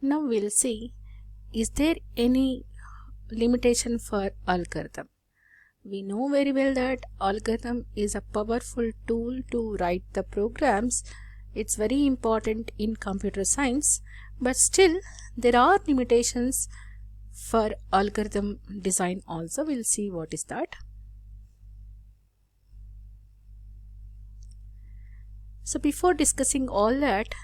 Now we'll see, is there any limitation for algorithm? We know very well that algorithm is a powerful tool to write the programs. It's very important in computer science, but still there are limitations for algorithm design also. We'll see what is that. So before discussing all that,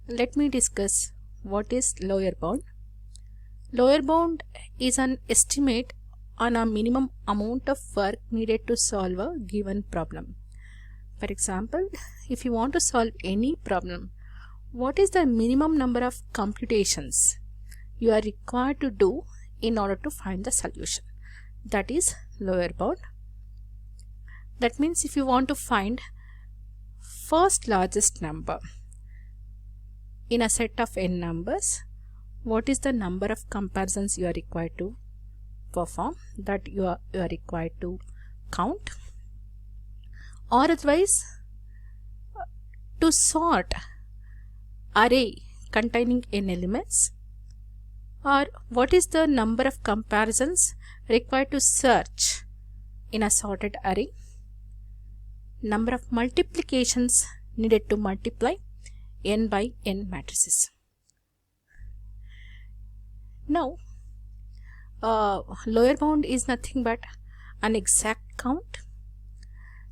let me discuss what is lower bound. Lower bound is an estimate on a minimum amount of work needed to solve a given problem. For example, if you want to solve any problem, what is the minimum number of computations you are required to do in order to find the solution? That is lower bound. That means if you want to find first largest number in a set of n numbers, what is the number of comparisons you are required to perform, that you are required to count? Or otherwise, to sort array containing n elements, or what is the number of comparisons required to search in a sorted array, number of multiplications needed to multiply n by n matrices. Now lower bound is nothing but an exact count.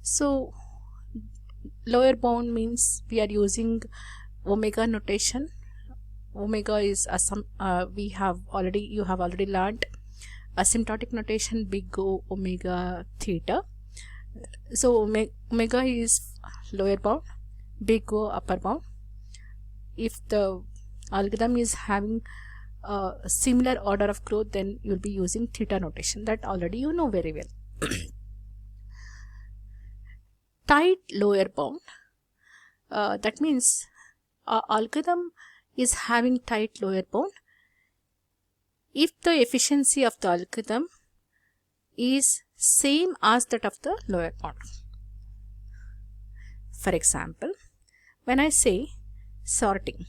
So lower bound means we are using omega notation. Omega is you have already learned asymptotic notation, big O, omega, theta. So omega is lower bound, big O upper bound. If the algorithm is having a similar order of growth, then you'll be using theta notation. That already you know very well. Tight lower bound, that means algorithm is having tight lower bound if the efficiency of the algorithm is same as that of the lower bound. For example, when I say sorting,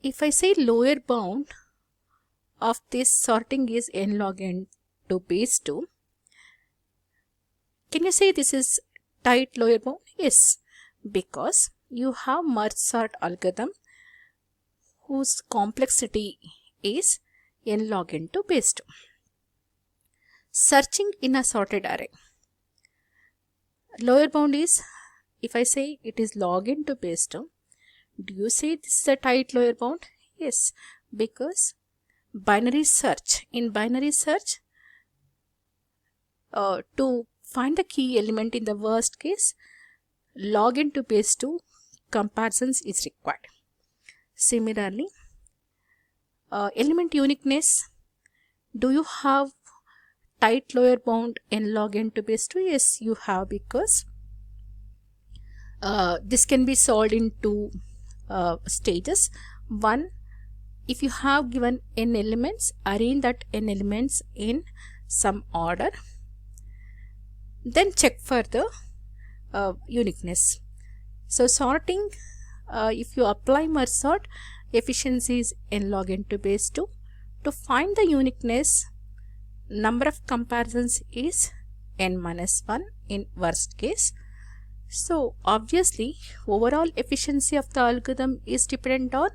if I say lower bound of this sorting is n log n to base 2, can you say this is tight lower bound? Yes, because you have merge sort algorithm whose complexity is n log n to base 2. Searching in a sorted array, lower bound is, if I say it is log n to base 2, do you say this is a tight lower bound? Yes, because binary search, in binary search, to find the key element in the worst case, log n to base 2 comparisons is required. Similarly, element uniqueness, do you have tight lower bound n log n to base 2? Yes, you have, because this can be solved in two stages. One, if you have given n elements, arrange that n elements in some order, then check for the uniqueness. So sorting, if you apply merge sort, efficiency is n log n to base 2. To find the uniqueness, number of comparisons is n minus 1 in worst case. So obviously overall efficiency of the algorithm is dependent on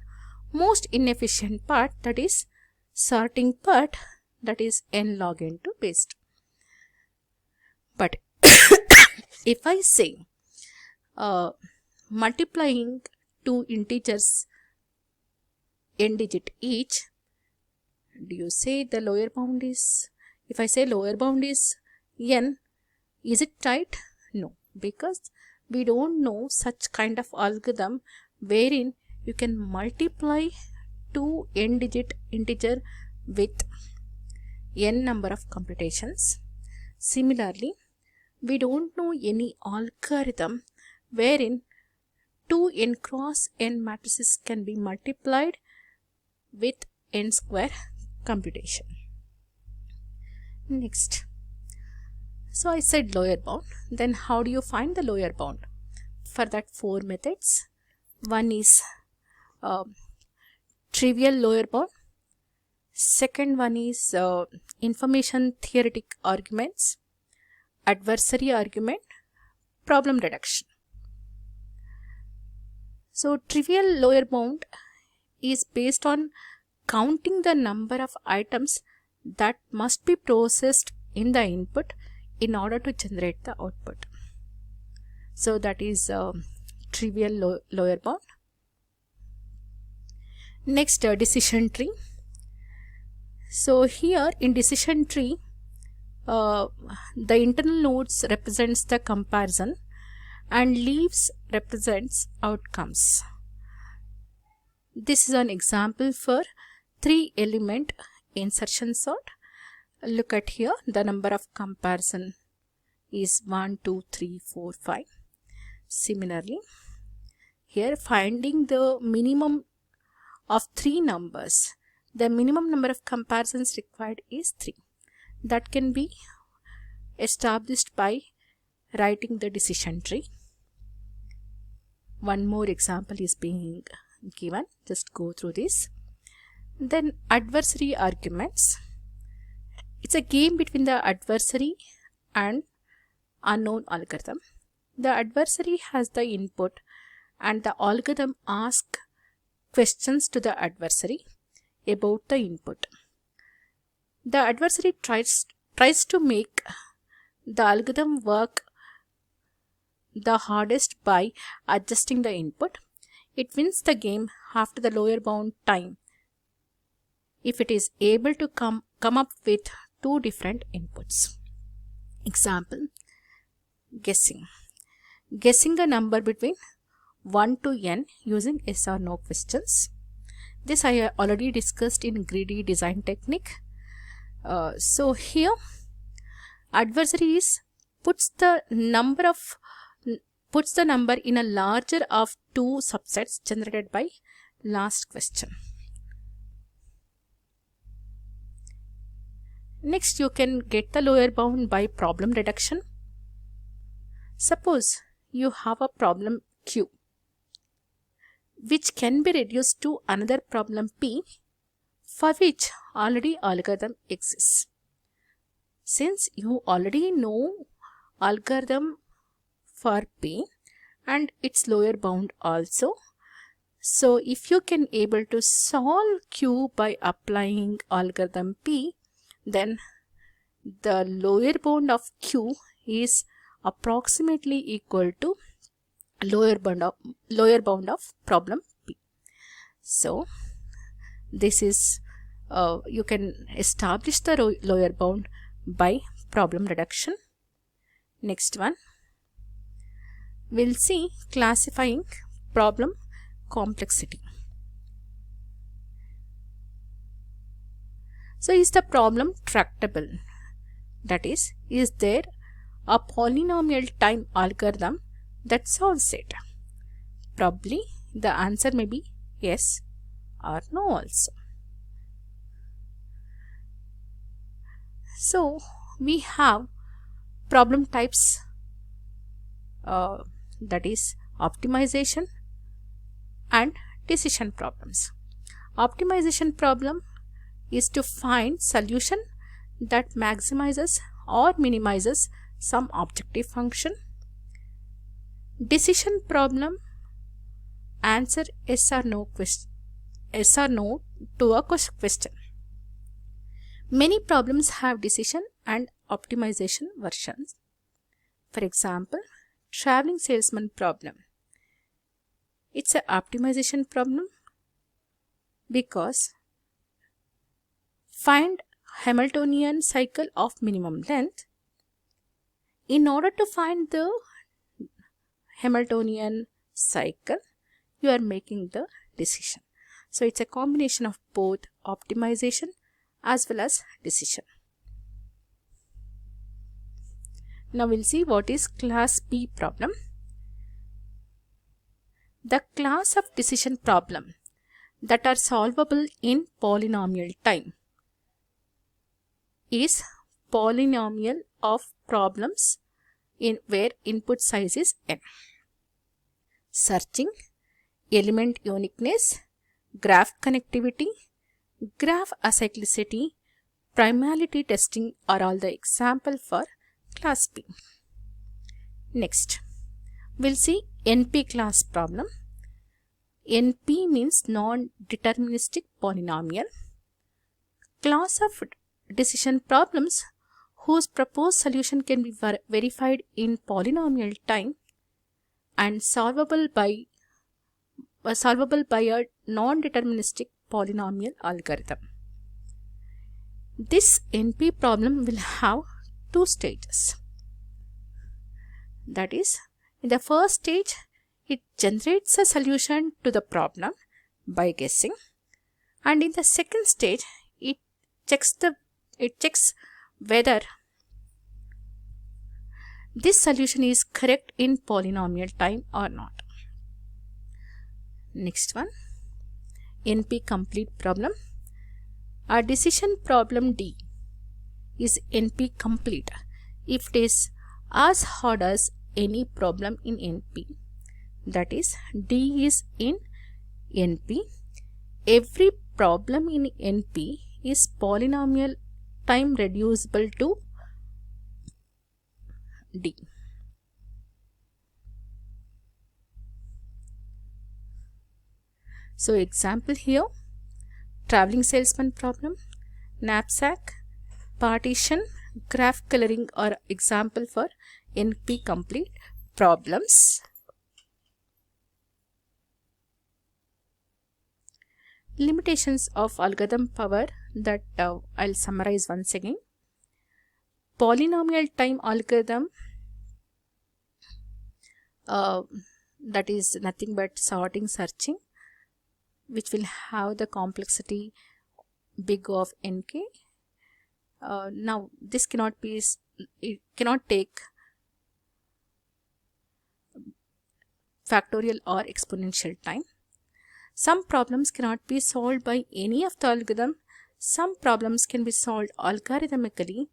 most inefficient part, that is sorting part, that is n log n to base 2. But if I say multiplying two integers n digit each, do you say the lower bound is, if I say lower bound is n, is it tight? No, because we don't know such kind of algorithm wherein you can multiply two n digit integer with n number of computations. Similarly, we don't know any algorithm wherein two n cross n matrices can be multiplied with n square computation. Next, so I said lower bound. Then how do you find the lower bound? For that, four methods. One is trivial lower bound. Second one is information theoretic arguments, adversary argument, problem reduction. So trivial lower bound is based on counting the number of items that must be processed in the input in order to generate the output. So that is trivial lower bound. Next, decision tree. So here in decision tree, the internal nodes represents the comparison and leaves represents outcomes. This is an example for 3-element insertion sort. Look at here, the number of comparison is 1, 2, 3, 4, 5. Similarly, here finding the minimum of 3 numbers, the minimum number of comparisons required is 3. That can be established by writing the decision tree. One more example is being given, just go through this. Then adversary arguments. It's a game between the adversary and unknown algorithm. The adversary has the input and the algorithm asks questions to the adversary about the input. The adversary tries to make the algorithm work the hardest by adjusting the input. It wins the game after the lower bound time if it is able to come up with 2 different inputs. Example, guessing. Guessing a number between 1 to n using yes or no questions. This I already discussed in greedy design technique. So here adversary puts the number in a larger of 2 subsets generated by last question. Next, you can get the lower bound by problem reduction. Suppose you have a problem Q which can be reduced to another problem P for which already algorithm exists. Since you already know algorithm for P and its lower bound also, so if you can able to solve Q by applying algorithm P, then the lower bound of Q is approximately equal to lower bound of problem P. So this is you can establish the lower bound by problem reduction. Next one, we'll see classifying problem complexity. So is the problem tractable? That is there a polynomial time algorithm that solves it? Probably the answer may be yes or no also. So we have problem types, that is optimization and decision problems. Optimization problem is to find solution that maximizes or minimizes some objective function. Decision problem answer yes or no to a question. Many problems have decision and optimization versions. For example, traveling salesman problem. It's an optimization problem because find Hamiltonian cycle of minimum length. In order to find the Hamiltonian cycle, you are making the decision. So it's a combination of both optimization as well as decision. Now we'll see what is class P problem. The class of decision problem that are solvable in polynomial time is polynomial of problems where input size is n. Searching, element uniqueness, graph connectivity, graph acyclicity, primality testing are all the example for class P. Next, we'll see NP class problem. NP means non-deterministic polynomial. Class of decision problems whose proposed solution can be verified in polynomial time and solvable by a non-deterministic polynomial algorithm. This NP problem will have two stages. That is, in the first stage, it generates a solution to the problem by guessing, and in the second stage, it checks whether this solution is correct in polynomial time or not. Next one, NP complete problem. A decision problem D is NP complete if it is as hard as any problem in NP. That is, D is in NP. Every problem in NP is polynomial time reducible to D. So example here, traveling salesman problem, knapsack, partition, graph coloring are example for NP complete problems. Limitations of algorithm power that I'll summarize once again. Polynomial time algorithm, that is nothing but sorting, searching, which will have the complexity big of nk. Now this cannot take factorial or exponential time. Some problems cannot be solved by any of the algorithm. Some problems can be solved algorithmically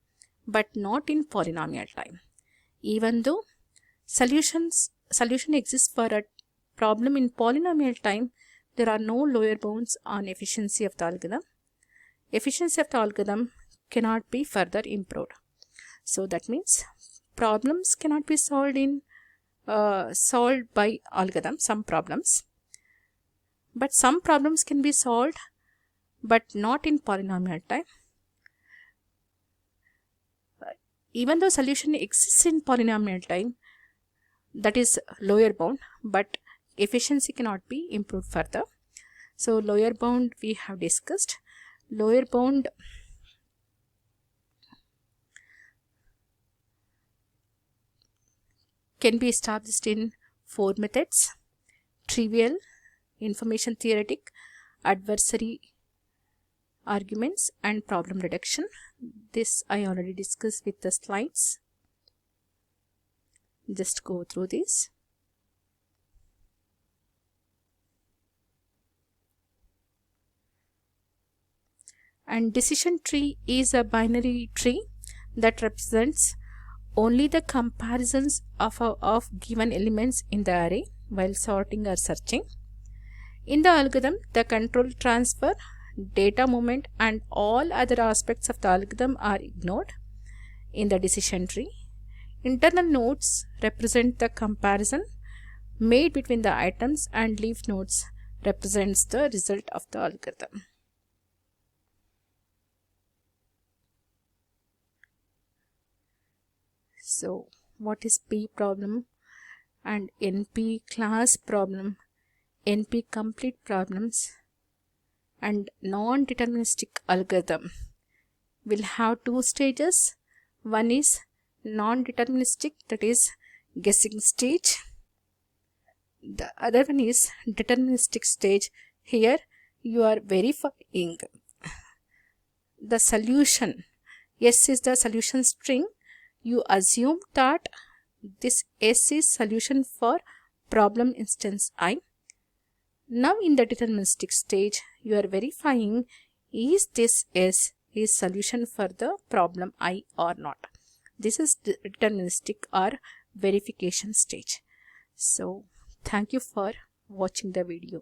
but not in polynomial time. Even though solution exists for a problem in polynomial time, there are no lower bounds on efficiency of the algorithm. Efficiency of the algorithm cannot be further improved. So that means problems cannot be solved by algorithm, some problems. But some problems can be solved but not in polynomial time. Even though solution exists in polynomial time, that is lower bound, but efficiency cannot be improved further. So lower bound we have discussed. Lower bound can be established in 4 methods: trivial, information theoretic, adversary arguments, and problem reduction. This I already discussed with the slides. Just go through this. And decision tree is a binary tree that represents only the comparisons of given elements in the array while sorting or searching. In the algorithm, the control transfer, data movement, and all other aspects of the algorithm are ignored. In the decision tree, internal nodes represent the comparison made between the items, and leaf nodes represents the result of the algorithm. So what is P problem and NP class problem, NP complete problems, and non-deterministic algorithm will have 2 stages. One is non-deterministic, that is guessing stage. The other one is deterministic stage. Here you are verifying the solution. S is the solution string. You assume that this S is solution for problem instance I. Now in the deterministic stage, you are verifying is this S is solution for the problem I or not. This is the deterministic or verification stage. So thank you for watching the video.